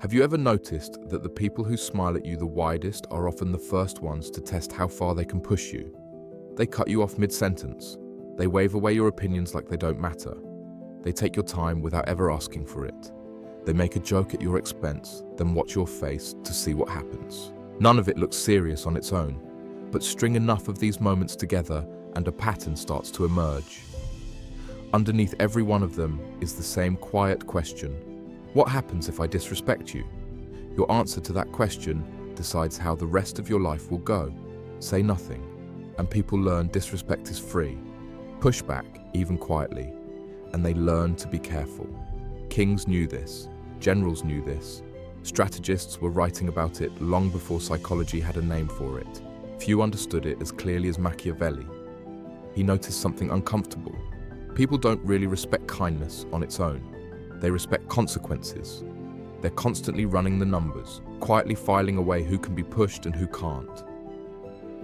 Have you ever noticed that the people who smile at you the widest are often the first ones to test how far they can push you? They cut you off mid-sentence. They wave away your opinions like they don't matter. They take your time without ever asking for it. They make a joke at your expense, then watch your face to see what happens. None of it looks serious on its own, but string enough of these moments together and a pattern starts to emerge. Underneath every one of them is the same quiet question: what happens if I disrespect you? Your answer to that question decides how the rest of your life will go. Say nothing, and people learn disrespect is free. Push back, even quietly, and they learn to be careful. Kings knew this, generals knew this, strategists were writing about it long before psychology had a name for it. Few understood it as clearly as Machiavelli. He noticed something uncomfortable. People don't really respect kindness on its own. They respect consequences. They're constantly running the numbers, quietly filing away who can be pushed and who can't.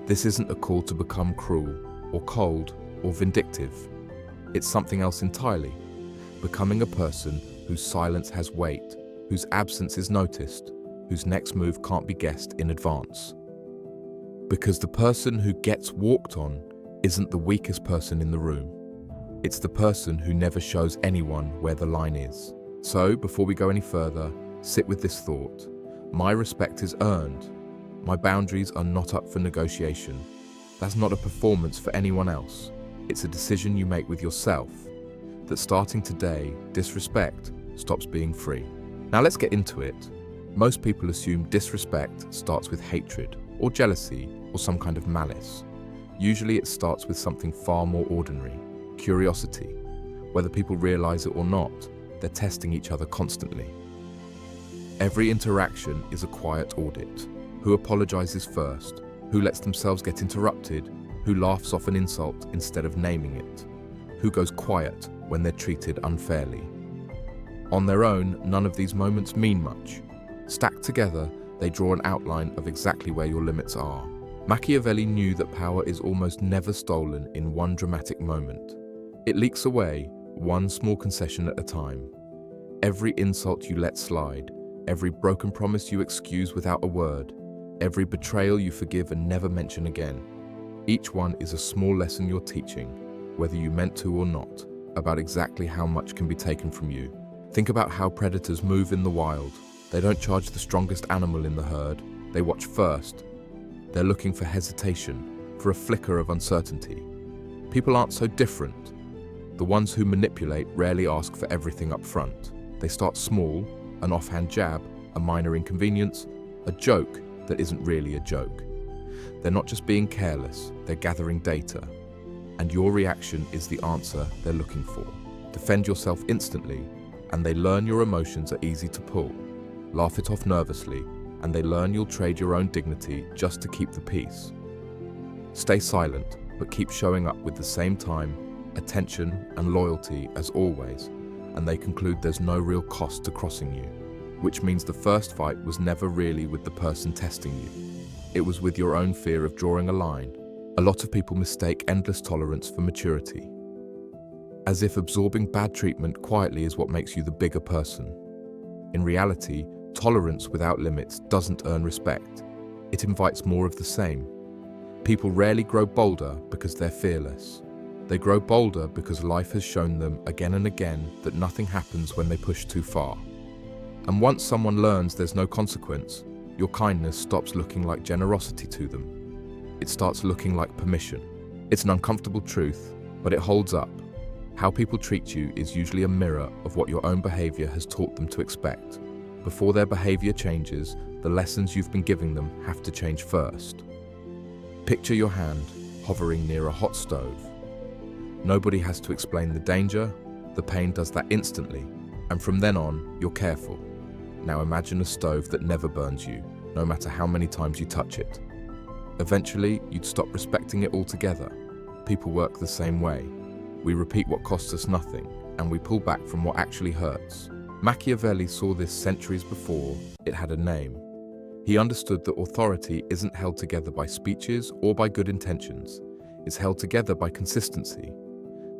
This isn't a call to become cruel, or cold, or vindictive. It's something else entirely. Becoming a person whose silence has weight, whose absence is noticed, whose next move can't be guessed in advance. Because the person who gets walked on isn't the weakest person in the room. It's the person who never shows anyone where the line is. So, before we go any further, sit with this thought. My respect is earned. My boundaries are not up for negotiation. That's not a performance for anyone else. It's a decision you make with yourself. That starting today, disrespect stops being free. Now let's get into it. Most people assume disrespect starts with hatred, or jealousy, or some kind of malice. Usually it starts with something far more ordinary: curiosity. Whether people realize it or not, they're testing each other constantly. Every interaction is a quiet audit. Who apologizes first? Who lets themselves get interrupted? Who laughs off an insult instead of naming it? Who goes quiet when they're treated unfairly? On their own, none of these moments mean much. Stacked together, they draw an outline of exactly where your limits are. Machiavelli knew that power is almost never stolen in one dramatic moment. It leaks away, one small concession at a time. Every insult you let slide, every broken promise you excuse without a word, every betrayal you forgive and never mention again. Each one is a small lesson you're teaching, whether you meant to or not, about exactly how much can be taken from you. Think about how predators move in the wild. They don't charge the strongest animal in the herd. They watch first. They're looking for hesitation, for a flicker of uncertainty. People aren't so different. The ones who manipulate rarely ask for everything up front. They start small, an offhand jab, a minor inconvenience, a joke that isn't really a joke. They're not just being careless, they're gathering data. And your reaction is the answer they're looking for. Defend yourself instantly, and they learn your emotions are easy to pull. Laugh it off nervously, and they learn you'll trade your own dignity just to keep the peace. Stay silent, but keep showing up with the same time, attention, and loyalty as always, and they conclude there's no real cost to crossing you. Which means the first fight was never really with the person testing you. It was with your own fear of drawing a line. A lot of people mistake endless tolerance for maturity. As if absorbing bad treatment quietly is what makes you the bigger person. In reality, tolerance without limits doesn't earn respect. It invites more of the same. People rarely grow bolder because they're fearless. They grow bolder because life has shown them again and again that nothing happens when they push too far. And once someone learns there's no consequence, your kindness stops looking like generosity to them. It starts looking like permission. It's an uncomfortable truth, but it holds up. How people treat you is usually a mirror of what your own behavior has taught them to expect. Before their behavior changes, the lessons you've been giving them have to change first. Picture your hand hovering near a hot stove. Nobody has to explain the danger, the pain does that instantly, and from then on, you're careful. Now imagine a stove that never burns you, no matter how many times you touch it. Eventually, you'd stop respecting it altogether. People work the same way. We repeat what costs us nothing, and we pull back from what actually hurts. Machiavelli saw this centuries before it had a name. He understood that authority isn't held together by speeches or by good intentions. It's held together by consistency.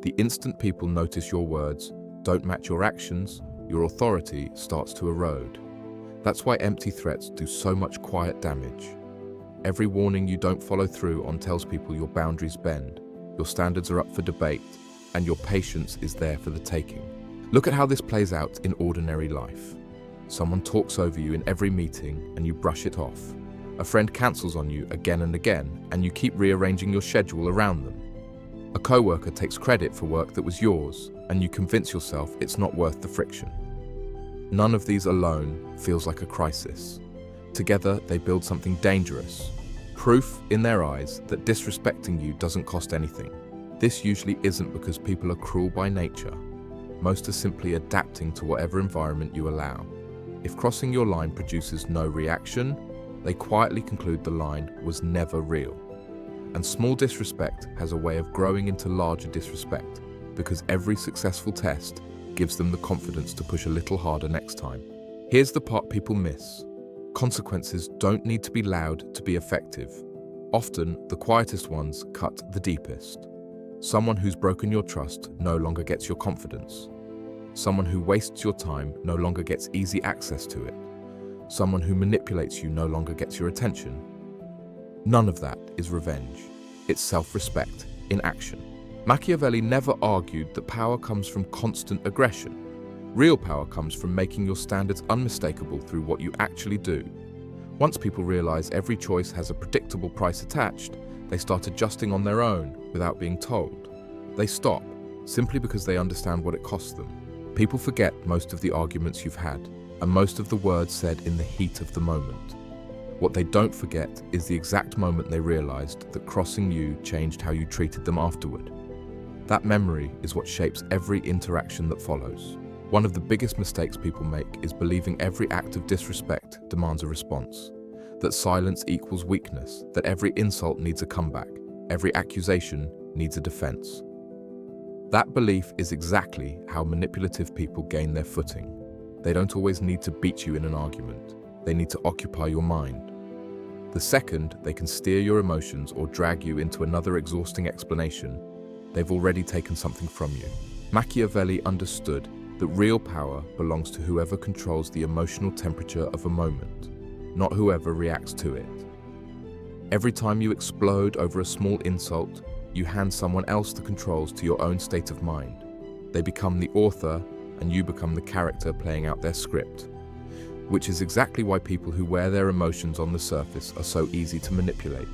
The instant people notice your words don't match your actions, your authority starts to erode. That's why empty threats do so much quiet damage. Every warning you don't follow through on tells people your boundaries bend, your standards are up for debate, and your patience is there for the taking. Look at how this plays out in ordinary life. Someone talks over you in every meeting and you brush it off. A friend cancels on you again and again and you keep rearranging your schedule around them. A coworker takes credit for work that was yours and you convince yourself it's not worth the friction. None of these alone feels like a crisis. Together, they build something dangerous. Proof in their eyes that disrespecting you doesn't cost anything. This usually isn't because people are cruel by nature. Most are simply adapting to whatever environment you allow. If crossing your line produces no reaction, they quietly conclude the line was never real. And small disrespect has a way of growing into larger disrespect because every successful test gives them the confidence to push a little harder next time. Here's the part people miss. Consequences don't need to be loud to be effective. Often, the quietest ones cut the deepest. Someone who's broken your trust no longer gets your confidence. Someone who wastes your time no longer gets easy access to it. Someone who manipulates you no longer gets your attention. None of that is revenge. It's self-respect in action. Machiavelli never argued that power comes from constant aggression. Real power comes from making your standards unmistakable through what you actually do. Once people realize every choice has a predictable price attached, they start adjusting on their own without being told. They stop, simply because they understand what it costs them. People forget most of the arguments you've had, and most of the words said in the heat of the moment. What they don't forget is the exact moment they realized that crossing you changed how you treated them afterward. That memory is what shapes every interaction that follows. One of the biggest mistakes people make is believing every act of disrespect demands a response, that silence equals weakness, that every insult needs a comeback, every accusation needs a defense. That belief is exactly how manipulative people gain their footing. They don't always need to beat you in an argument. They need to occupy your mind. The second they can steer your emotions or drag you into another exhausting explanation, they've already taken something from you. Machiavelli understood that real power belongs to whoever controls the emotional temperature of a moment, not whoever reacts to it. Every time you explode over a small insult, you hand someone else the controls to your own state of mind. They become the author, and you become the character playing out their script. Which is exactly why people who wear their emotions on the surface are so easy to manipulate.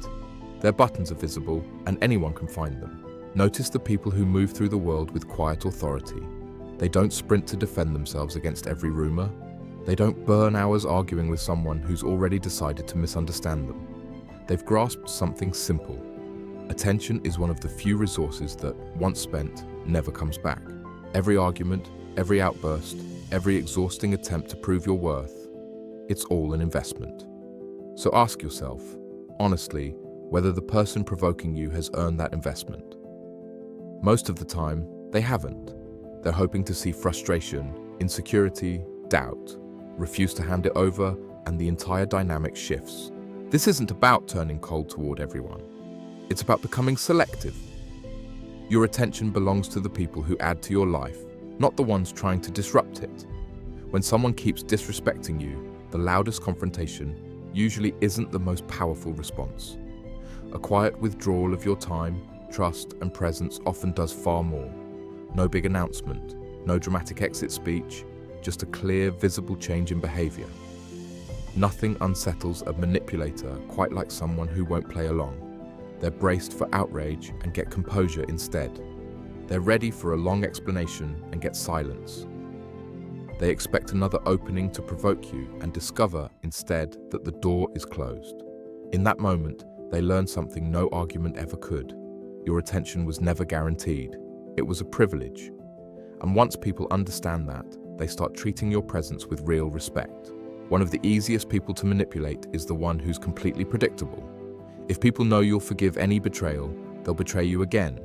Their buttons are visible, and anyone can find them. Notice the people who move through the world with quiet authority. They don't sprint to defend themselves against every rumor. They don't burn hours arguing with someone who's already decided to misunderstand them. They've grasped something simple. Attention is one of the few resources that, once spent, never comes back. Every argument, every outburst, every exhausting attempt to prove your worth, it's all an investment. So ask yourself, honestly, whether the person provoking you has earned that investment. Most of the time, they haven't. They're hoping to see frustration, insecurity, doubt, refuse to hand it over, and the entire dynamic shifts. This isn't about turning cold toward everyone. It's about becoming selective. Your attention belongs to the people who add to your life, not the ones trying to disrupt it. When someone keeps disrespecting you, the loudest confrontation usually isn't the most powerful response. A quiet withdrawal of your time, trust, and presence often does far more. No big announcement, no dramatic exit speech, just a clear, visible change in behavior. Nothing unsettles a manipulator quite like someone who won't play along. They're braced for outrage and get composure instead. They're ready for a long explanation and get silence. They expect another opening to provoke you and discover instead that the door is closed. In that moment, they learn something no argument ever could. Your attention was never guaranteed. It was a privilege. And once people understand that, they start treating your presence with real respect. One of the easiest people to manipulate is the one who's completely predictable. If people know you'll forgive any betrayal, they'll betray you again.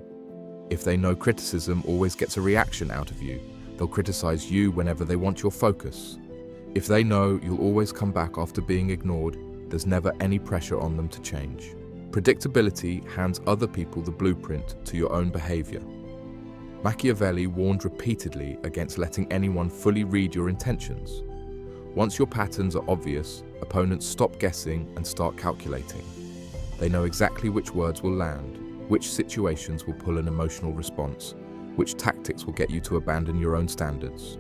If they know criticism always gets a reaction out of you, they'll criticize you whenever they want your focus. If they know you'll always come back after being ignored, there's never any pressure on them to change. Predictability hands other people the blueprint to your own behavior. Machiavelli warned repeatedly against letting anyone fully read your intentions. Once your patterns are obvious, opponents stop guessing and start calculating. They know exactly which words will land, which situations will pull an emotional response, which tactics will get you to abandon your own standards.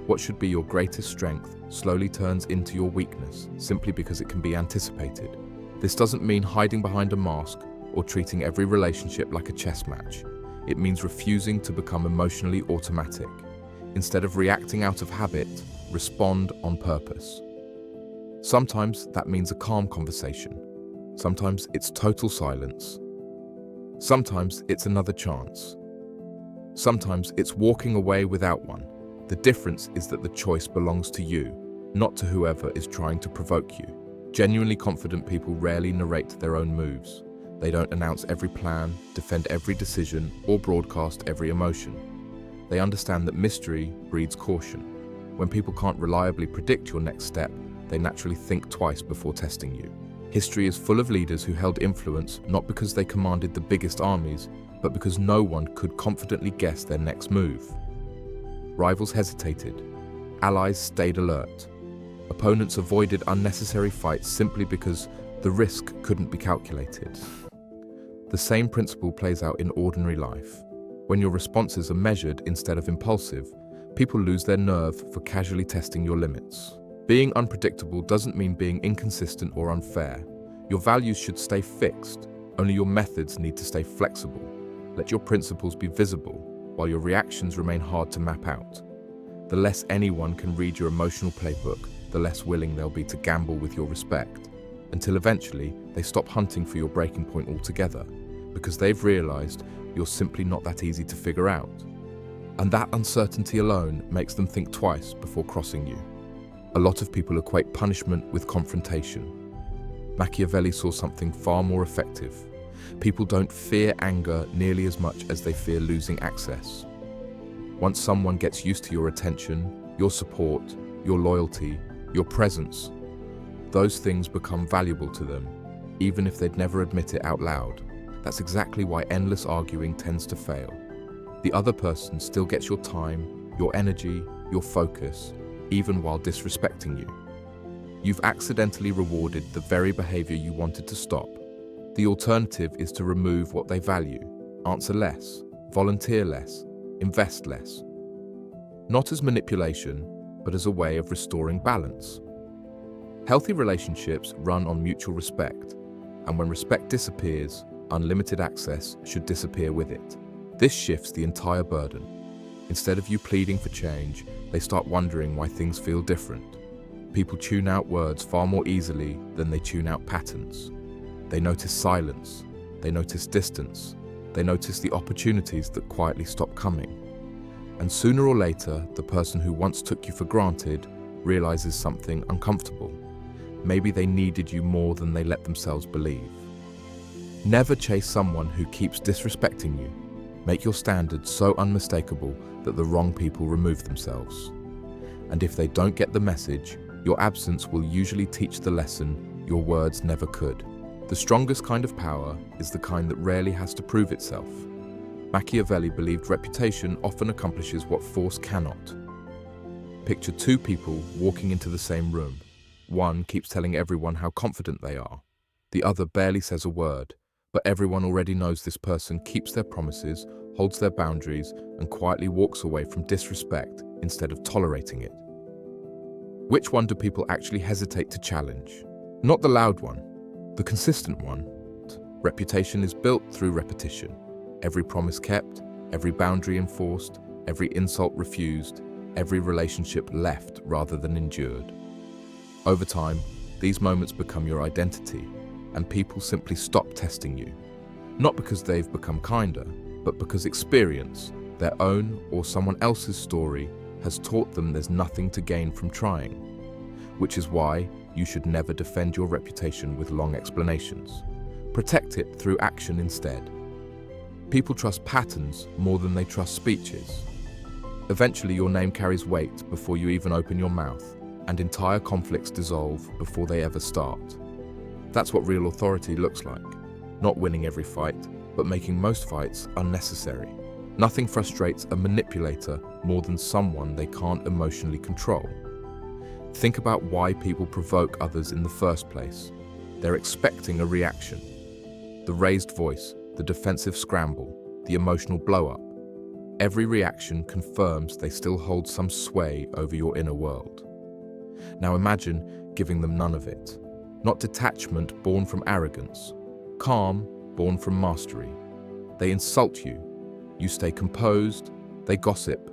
What should be your greatest strength slowly turns into your weakness simply because it can be anticipated. This doesn't mean hiding behind a mask or treating every relationship like a chess match. It means refusing to become emotionally automatic. Instead of reacting out of habit, respond on purpose. Sometimes that means a calm conversation. Sometimes it's total silence. Sometimes it's another chance. Sometimes it's walking away without one. The difference is that the choice belongs to you, not to whoever is trying to provoke you. Genuinely confident people rarely narrate their own moves. They don't announce every plan, defend every decision, or broadcast every emotion. They understand that mystery breeds caution. When people can't reliably predict your next step, they naturally think twice before testing you. History is full of leaders who held influence not because they commanded the biggest armies, but because no one could confidently guess their next move. Rivals hesitated. Allies stayed alert. Opponents avoided unnecessary fights simply because the risk couldn't be calculated. The same principle plays out in ordinary life. When your responses are measured instead of impulsive, people lose their nerve for casually testing your limits. Being unpredictable doesn't mean being inconsistent or unfair. Your values should stay fixed, only your methods need to stay flexible. Let your principles be visible, while your reactions remain hard to map out. The less anyone can read your emotional playbook, the less willing they'll be to gamble with your respect, until eventually they stop hunting for your breaking point altogether, because they've realized you're simply not that easy to figure out. And that uncertainty alone makes them think twice before crossing you. A lot of people equate punishment with confrontation. Machiavelli saw something far more effective. People don't fear anger nearly as much as they fear losing access. Once someone gets used to your attention, your support, your loyalty, your presence, those things become valuable to them, even if they'd never admit it out loud. That's exactly why endless arguing tends to fail. The other person still gets your time, your energy, your focus, even while disrespecting you. You've accidentally rewarded the very behavior you wanted to stop. The alternative is to remove what they value, answer less, volunteer less, invest less. Not as manipulation, but as a way of restoring balance. Healthy relationships run on mutual respect, and when respect disappears, unlimited access should disappear with it. This shifts the entire burden. Instead of you pleading for change, they start wondering why things feel different. People tune out words far more easily than they tune out patterns. They notice silence, they notice distance, they notice the opportunities that quietly stop coming. And sooner or later, the person who once took you for granted realizes something uncomfortable. Maybe they needed you more than they let themselves believe. Never chase someone who keeps disrespecting you. Make your standards so unmistakable that the wrong people remove themselves. And if they don't get the message, your absence will usually teach the lesson your words never could. The strongest kind of power is the kind that rarely has to prove itself. Machiavelli believed reputation often accomplishes what force cannot. Picture two people walking into the same room. One keeps telling everyone how confident they are. The other barely says a word, but everyone already knows this person keeps their promises, holds their boundaries, and quietly walks away from disrespect instead of tolerating it. Which one do people actually hesitate to challenge? Not the loud one, the consistent one. Reputation is built through repetition. Every promise kept, every boundary enforced, every insult refused, every relationship left rather than endured. Over time, these moments become your identity, and people simply stop testing you. Not because they've become kinder, but because experience, their own or someone else's story, has taught them there's nothing to gain from trying. Which is why you should never defend your reputation with long explanations. Protect it through action instead. People trust patterns more than they trust speeches. Eventually, your name carries weight before you even open your mouth, and entire conflicts dissolve before they ever start. That's what real authority looks like. Not winning every fight, but making most fights unnecessary. Nothing frustrates a manipulator more than someone they can't emotionally control. Think about why people provoke others in the first place. They're expecting a reaction. The raised voice, the defensive scramble, the emotional blow-up. Every reaction confirms they still hold some sway over your inner world. Now imagine giving them none of it. Not detachment born from arrogance, calm born from mastery. They insult you. You stay composed. They gossip.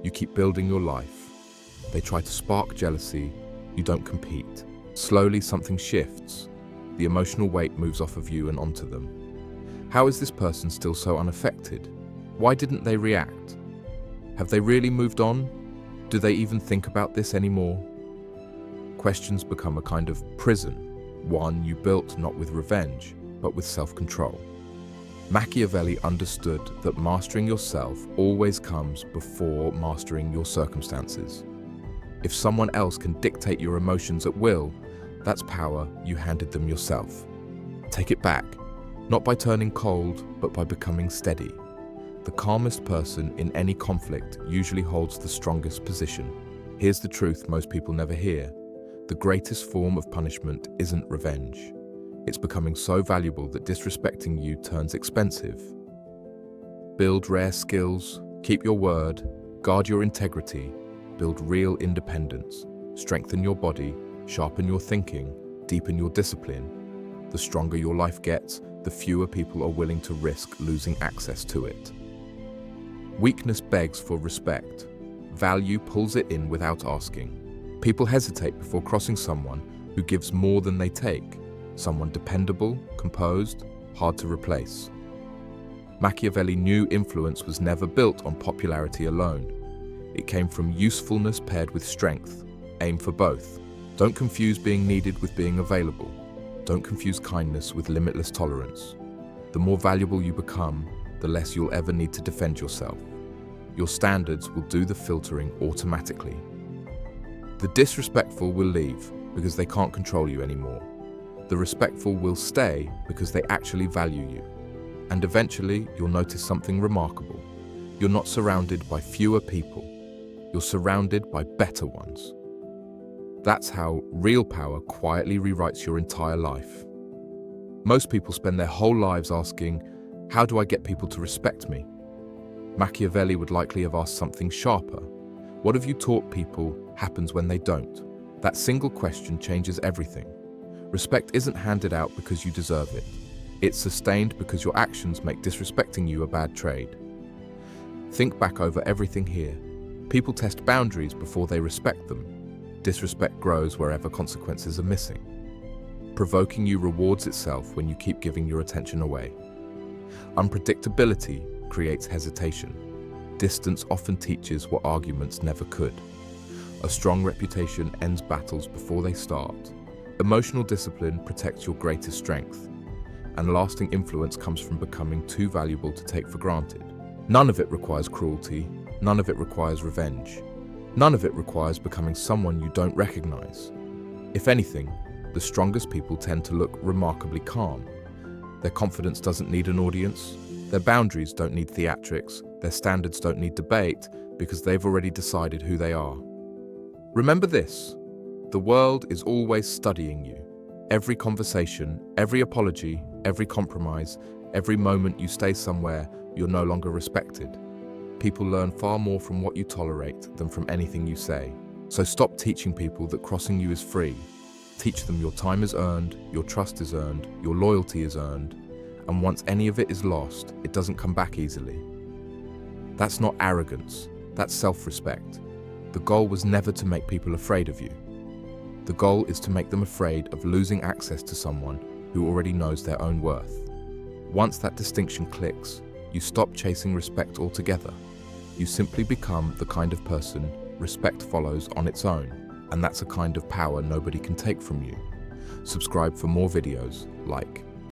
You keep building your life. They try to spark jealousy. You don't compete. Slowly something shifts. The emotional weight moves off of you and onto them. How is this person still so unaffected? Why didn't they react? Have they really moved on? Do they even think about this anymore? Questions become a kind of prison, one you built not with revenge, but with self-control. Machiavelli understood that mastering yourself always comes before mastering your circumstances. If someone else can dictate your emotions at will, that's power you handed them yourself. Take it back, not by turning cold, but by becoming steady. The calmest person in any conflict usually holds the strongest position. Here's the truth most people never hear. The greatest form of punishment isn't revenge. It's becoming so valuable that disrespecting you turns expensive. Build rare skills, keep your word, guard your integrity, build real independence, strengthen your body, sharpen your thinking, deepen your discipline. The stronger your life gets, the fewer people are willing to risk losing access to it. Weakness begs for respect. Value pulls it in without asking. People hesitate before crossing someone who gives more than they take, someone dependable, composed, hard to replace. Machiavelli knew influence was never built on popularity alone. It came from usefulness paired with strength. Aim for both. Don't confuse being needed with being available. Don't confuse kindness with limitless tolerance. The more valuable you become, the less you'll ever need to defend yourself. Your standards will do the filtering automatically. The disrespectful will leave because they can't control you anymore. The respectful will stay because they actually value you. And eventually, you'll notice something remarkable. You're not surrounded by fewer people. You're surrounded by better ones. That's how real power quietly rewrites your entire life. Most people spend their whole lives asking, how do I get people to respect me? Machiavelli would likely have asked something sharper. What have you taught people happens when they don't? That single question changes everything. Respect isn't handed out because you deserve it. It's sustained because your actions make disrespecting you a bad trade. Think back over everything here. People test boundaries before they respect them. Disrespect grows wherever consequences are missing. Provoking you rewards itself when you keep giving your attention away. Unpredictability creates hesitation. Distance often teaches what arguments never could. A strong reputation ends battles before they start. Emotional discipline protects your greatest strength. And lasting influence comes from becoming too valuable to take for granted. None of it requires cruelty. None of it requires revenge. None of it requires becoming someone you don't recognize. If anything, the strongest people tend to look remarkably calm. Their confidence doesn't need an audience. Their boundaries don't need theatrics. Their standards don't need debate because they've already decided who they are. Remember this, the world is always studying you. Every conversation, every apology, every compromise, every moment you stay somewhere you're no longer respected. People learn far more from what you tolerate than from anything you say. So stop teaching people that crossing you is free. Teach them your time is earned, your trust is earned, your loyalty is earned, and once any of it is lost, it doesn't come back easily. That's not arrogance, that's self-respect. The goal was never to make people afraid of you. The goal is to make them afraid of losing access to someone who already knows their own worth. Once that distinction clicks, you stop chasing respect altogether. You simply become the kind of person respect follows on its own, and that's a kind of power nobody can take from you. Subscribe for more videos, like,